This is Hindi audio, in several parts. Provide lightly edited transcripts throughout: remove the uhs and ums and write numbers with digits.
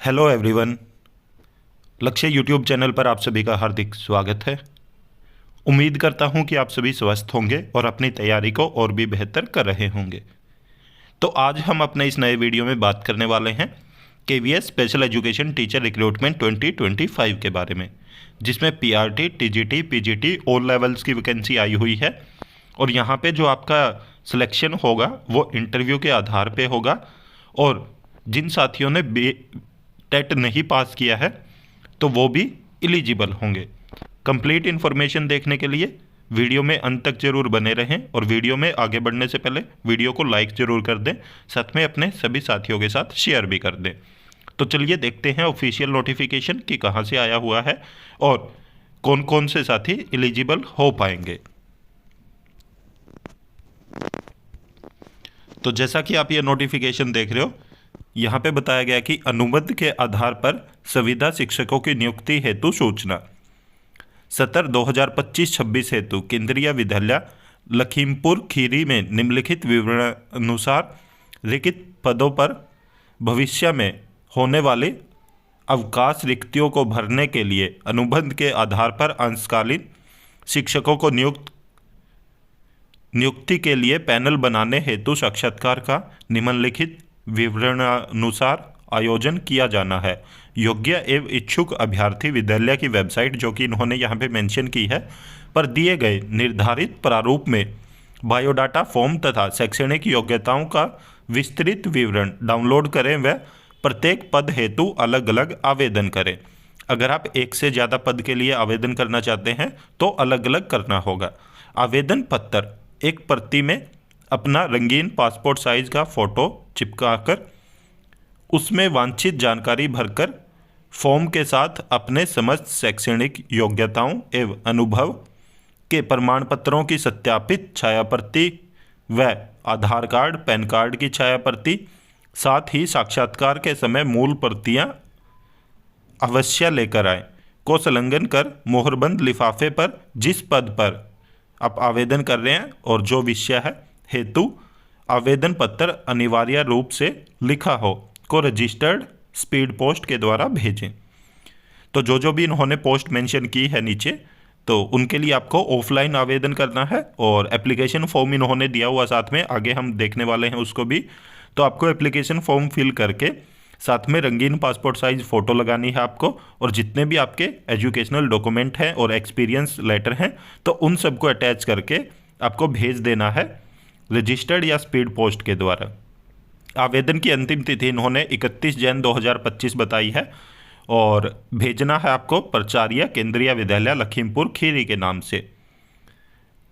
Hello everyone. लक्ष्य यूट्यूब चैनल पर आप सभी का हार्दिक स्वागत है। उम्मीद करता हूं कि आप सभी स्वस्थ होंगे और अपनी तैयारी को और भी बेहतर कर रहे होंगे। तो आज हम अपने इस नए वीडियो में बात करने वाले हैं KVS special education teacher recruitment 2025 के बारे में, जिसमें PRT, TGT, PGT all levels की वैकेंसी आई हुई है। और यहाँ पे जो आपका सिलेक्शन होगा वो इंटरव्यू के आधार पे होगा। और जिन साथियों ने टेट नहीं पास किया है तो वो भी एलिजिबल होंगे। कंप्लीट इन्फॉर्मेशन देखने के लिए वीडियो में अंत तक जरूर बने रहें और वीडियो में आगे बढ़ने से पहले वीडियो को लाइक जरूर कर दें, साथ में अपने सभी साथियों के साथ शेयर भी कर दें। तो चलिए देखते हैं ऑफिशियल नोटिफिकेशन कि कहाँ से आया हुआ है और कौन कौन से साथी एलिजिबल हो पाएंगे। तो जैसा कि आप ये नोटिफिकेशन देख रहे हो, यहाँ पे बताया गया कि अनुबंध के आधार पर संविदा शिक्षकों की नियुक्ति हेतु सूचना सत्र 2025-26 हेतु केंद्रीय विद्यालय लखीमपुर खीरी में निम्नलिखित विवरणानुसार रिक्त पदों पर भविष्य में होने वाले अवकाश रिक्तियों को भरने के लिए अनुबंध के आधार पर अंशकालीन शिक्षकों को नियुक्ति के लिए पैनल बनाने हेतु साक्षात्कार का निम्नलिखित विवरणानुसार आयोजन किया जाना है। योग्य एवं इच्छुक अभ्यर्थी विद्यालय की वेबसाइट, जो कि इन्होंने यहाँ पे मेंशन की है, पर दिए गए निर्धारित प्रारूप में बायोडाटा फॉर्म तथा शैक्षणिक योग्यताओं का विस्तृत विवरण डाउनलोड करें व प्रत्येक पद हेतु अलग अलग आवेदन करें। अगर आप एक से ज़्यादा पद के लिए आवेदन करना चाहते हैं तो अलग अलग करना होगा। आवेदन पत्र एक प्रति में अपना रंगीन पासपोर्ट साइज का फ़ोटो चिपकाकर उसमें वांछित जानकारी भरकर फॉर्म के साथ अपने समस्त शैक्षणिक योग्यताओं एवं अनुभव के प्रमाण पत्रों की सत्यापित छाया प्रति व आधार कार्ड, पैन कार्ड की छाया प्रति, साथ ही साक्षात्कार के समय मूल प्रतियां अवश्य लेकर आएं, को संलग्न कर मोहरबंद लिफाफे पर जिस पद पर आप आवेदन कर रहे हैं और जो विषय है हेतु आवेदन पत्र अनिवार्य रूप से लिखा हो को रजिस्टर्ड स्पीड पोस्ट के द्वारा भेजें। तो जो भी इन्होंने पोस्ट मेंशन की है नीचे, तो उनके लिए आपको ऑफलाइन आवेदन करना है और एप्लीकेशन फॉर्म इन्होंने दिया हुआ साथ में, आगे हम देखने वाले हैं उसको भी। तो आपको एप्लीकेशन फॉर्म फिल करके साथ में रंगीन पासपोर्ट साइज फ़ोटो लगानी है आपको, और जितने भी आपके एजुकेशनल डॉक्यूमेंट हैं और एक्सपीरियंस लेटर हैं तो उन सबको अटैच करके आपको भेज देना है रजिस्टर्ड या स्पीड पोस्ट के द्वारा। आवेदन की अंतिम तिथि इन्होंने 31 जैन 2025 बताई है और भेजना है आपको प्राचार्य केंद्रीय विद्यालय लखीमपुर खीरी के नाम से।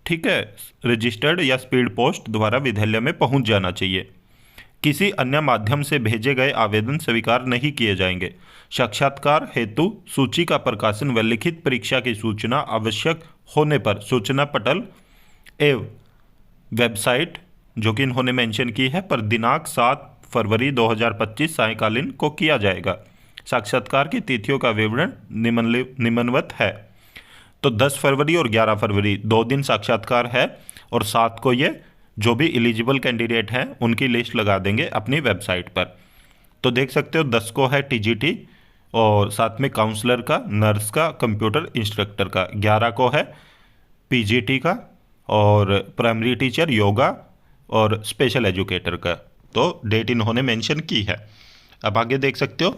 ठीक है, रजिस्टर्ड या स्पीड पोस्ट द्वारा विद्यालय में पहुंच जाना चाहिए। किसी अन्य माध्यम से भेजे गए आवेदन स्वीकार नहीं किए जाएंगे। साक्षात्कार हेतु सूची का प्रकाशन व लिखित परीक्षा की सूचना आवश्यक होने पर सूचना पटल एवं वेबसाइट, जो कि इन्होंने मेंशन की है, पर दिनांक 7 फरवरी 2025 सायंकालीन को किया जाएगा। साक्षात्कार की तिथियों का विवरण निम्नवत है। तो 10 फरवरी और 11 फरवरी 2 दिन साक्षात्कार है और 7 को ये जो भी एलिजिबल कैंडिडेट हैं उनकी लिस्ट लगा देंगे अपनी वेबसाइट पर। तो देख सकते हो 10 को है टीजीटी और साथ में काउंसलर का, नर्स का, कंप्यूटर इंस्ट्रक्टर का। 11 को है पीजीटी का और प्राइमरी टीचर, योगा और स्पेशल एजुकेटर का। तो डेट इन्होंने मेंशन की है। अब आगे देख सकते हो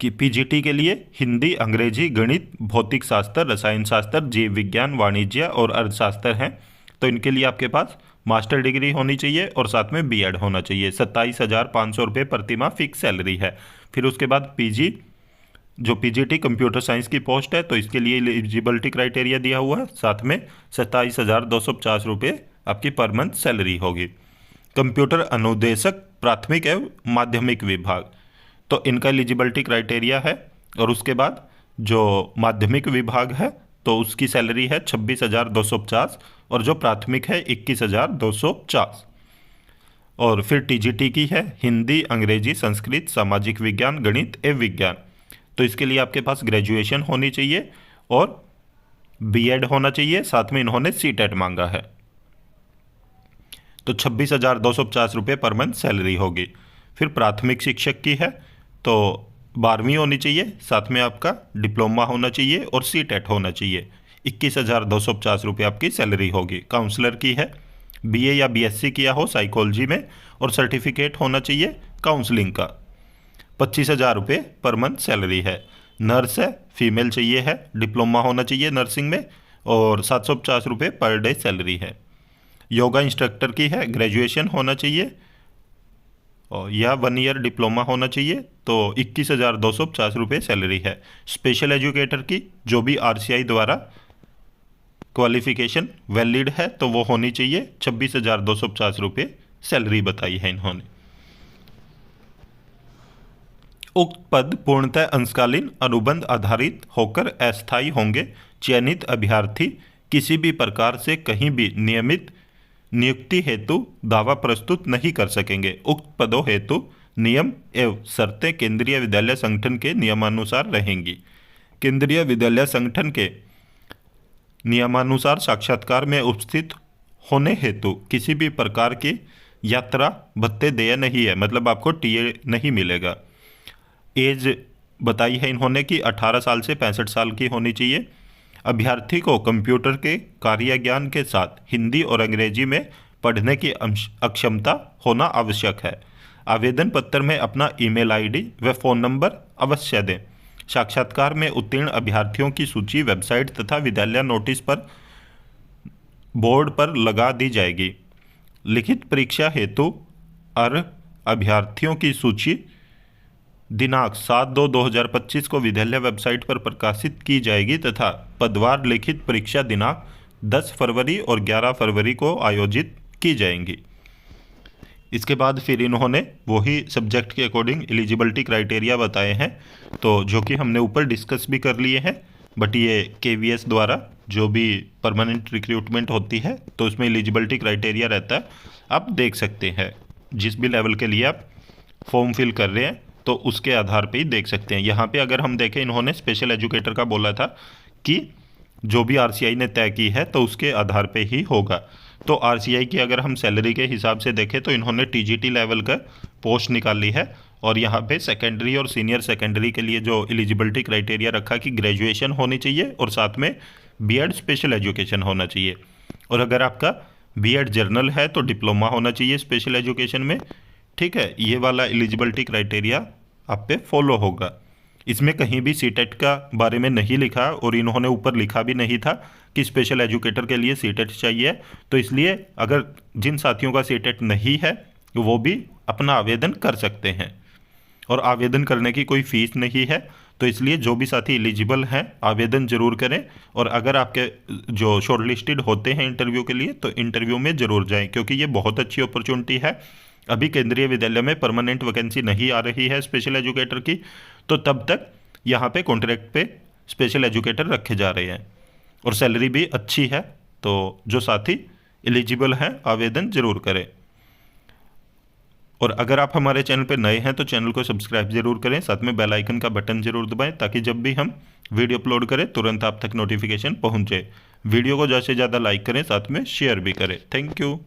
कि पीजीटी के लिए हिंदी, अंग्रेजी, गणित, भौतिक शास्त्र, रसायन शास्त्र, जीव विज्ञान, वाणिज्य और अर्थशास्त्र हैं। तो इनके लिए आपके पास मास्टर डिग्री होनी चाहिए और साथ में बीएड होना चाहिए। 27,500 रुपये प्रति माह फिक्स सैलरी है। फिर उसके बाद पीजी, जो पीजीटी कंप्यूटर साइंस की पोस्ट है, तो इसके लिए एलिजिबिलिटी क्राइटेरिया दिया हुआ है, साथ में 27,250 रुपये आपकी पर मंथ सैलरी होगी। कंप्यूटर अनुदेशक प्राथमिक एवं माध्यमिक विभाग, तो इनका एलिजिबिलिटी क्राइटेरिया है। और उसके बाद जो माध्यमिक विभाग है तो उसकी सैलरी है 26,250 और जो प्राथमिक है 21,250। और फिर टीजीटी की है हिंदी, अंग्रेजी, संस्कृत, सामाजिक विज्ञान, गणित एवं विज्ञान। तो इसके लिए आपके पास ग्रेजुएशन होनी चाहिए और बीएड होना चाहिए, साथ में इन्होंने सीटेट मांगा है। तो 26,250 रुपये पर मंथ सैलरी होगी। फिर प्राथमिक शिक्षक की है तो 12वीं होनी चाहिए, साथ में आपका डिप्लोमा होना चाहिए और सीटेट होना चाहिए। 21,250 रुपये आपकी सैलरी होगी। काउंसलर की है, बीए या बीएससी किया हो साइकोलॉजी में और सर्टिफिकेट होना चाहिए काउंसलिंग का। 25,000 रुपये पर मंथ सैलरी है। नर्स है, फीमेल चाहिए है, डिप्लोमा होना चाहिए नर्सिंग में और 750 रुपये पर डे सैलरी है। योगा इंस्ट्रक्टर की है, ग्रेजुएशन होना चाहिए और या 1 ईयर डिप्लोमा होना चाहिए, तो 21,250 रुपये सैलरी है। स्पेशल एजुकेटर की जो भी आरसीआई द्वारा क्वालिफिकेशन वैलिड है तो वो होनी चाहिए, 26,250 रुपये सैलरी बताई है इन्होंने। उक्त पद पूर्णतः अंशकालीन अनुबंध आधारित होकर अस्थायी होंगे। चयनित अभ्यर्थी किसी भी प्रकार से कहीं भी नियमित नियुक्ति हेतु दावा प्रस्तुत नहीं कर सकेंगे। उक्त पदों हेतु नियम एवं शर्तें केंद्रीय विद्यालय संगठन के नियमानुसार रहेंगी। केंद्रीय विद्यालय संगठन के नियमानुसार साक्षात्कार में उपस्थित होने हेतु किसी भी प्रकार की यात्रा भत्ते देय नहीं है, मतलब आपको टीए नहीं मिलेगा। एज बताई है इन्होंने कि 18 साल से 65 साल की होनी चाहिए। अभ्यर्थी को कंप्यूटर के कार्य ज्ञान के साथ हिंदी और अंग्रेजी में पढ़ने की अक्षमता होना आवश्यक है। आवेदन पत्र में अपना ईमेल आईडी व फ़ोन नंबर अवश्य दें। साक्षात्कार में उत्तीर्ण अभ्यर्थियों की सूची वेबसाइट तथा विद्यालय नोटिस पर बोर्ड पर लगा दी जाएगी। लिखित परीक्षा हेतु अभ्यर्थियों की सूची दिनांक 7/2/2025 को विद्यालय वेबसाइट पर प्रकाशित की जाएगी तथा पदवार लिखित परीक्षा दिनांक 10 फरवरी और 11 फरवरी को आयोजित की जाएंगी। इसके बाद फिर इन्होंने वही सब्जेक्ट के अकॉर्डिंग एलिजिबिलिटी क्राइटेरिया बताए हैं, तो जो कि हमने ऊपर डिस्कस भी कर लिए हैं, बट ये केवीएस द्वारा जो भी परमानेंट रिक्रूटमेंट होती है तो उसमें एलिजिबिलिटी क्राइटेरिया रहता है। आप देख सकते हैं जिस भी लेवल के लिए आप फॉर्म फिल कर रहे हैं तो उसके आधार पे ही देख सकते हैं। यहाँ पे अगर हम देखें, इन्होंने स्पेशल एजुकेटर का बोला था कि जो भी आरसीआई ने तय की है तो उसके आधार पे ही होगा। तो आरसीआई की अगर हम सैलरी के हिसाब से देखें तो इन्होंने टीजीटी लेवल का पोस्ट निकाली है और यहाँ पे सेकेंडरी और सीनियर सेकेंडरी के लिए जो एलिजिबिलिटी क्राइटेरिया रखा कि ग्रेजुएशन होनी चाहिए और साथ में बीएड स्पेशल एजुकेशन होना चाहिए। और अगर आपका बीएड जर्नल है तो डिप्लोमा होना चाहिए स्पेशल एजुकेशन में। ठीक है, ये वाला एलिजिबिलिटी क्राइटेरिया आप पे फॉलो होगा। इसमें कहीं भी सीटेट का बारे में नहीं लिखा और इन्होंने ऊपर लिखा भी नहीं था कि स्पेशल एजुकेटर के लिए सीटेट चाहिए, तो इसलिए अगर जिन साथियों का सीटेट नहीं है वो भी अपना आवेदन कर सकते हैं और आवेदन करने की कोई फ़ीस नहीं है। तो इसलिए जो भी साथी एलिजिबल हैं आवेदन ज़रूर करें और अगर आपके जो शॉर्टलिस्टेड होते हैं इंटरव्यू के लिए तो इंटरव्यू में ज़रूर जाएं, क्योंकि ये बहुत अच्छी अपॉर्चुनिटी है। अभी केंद्रीय विद्यालय में परमानेंट वैकेंसी नहीं आ रही है स्पेशल एजुकेटर की, तो तब तक यहाँ पे कॉन्ट्रैक्ट पे स्पेशल एजुकेटर रखे जा रहे हैं और सैलरी भी अच्छी है। तो जो साथी एलिजिबल हैं आवेदन ज़रूर करें। और अगर आप हमारे चैनल पर नए हैं तो चैनल को सब्सक्राइब जरूर करें, साथ में बेल आइकन का बटन जरूर दबाएं ताकि जब भी हम वीडियो अपलोड करें तुरंत आप तक नोटिफिकेशन पहुंचे। वीडियो को ज़्यादा से ज़्यादा लाइक करें, साथ में शेयर भी करें। Thank you.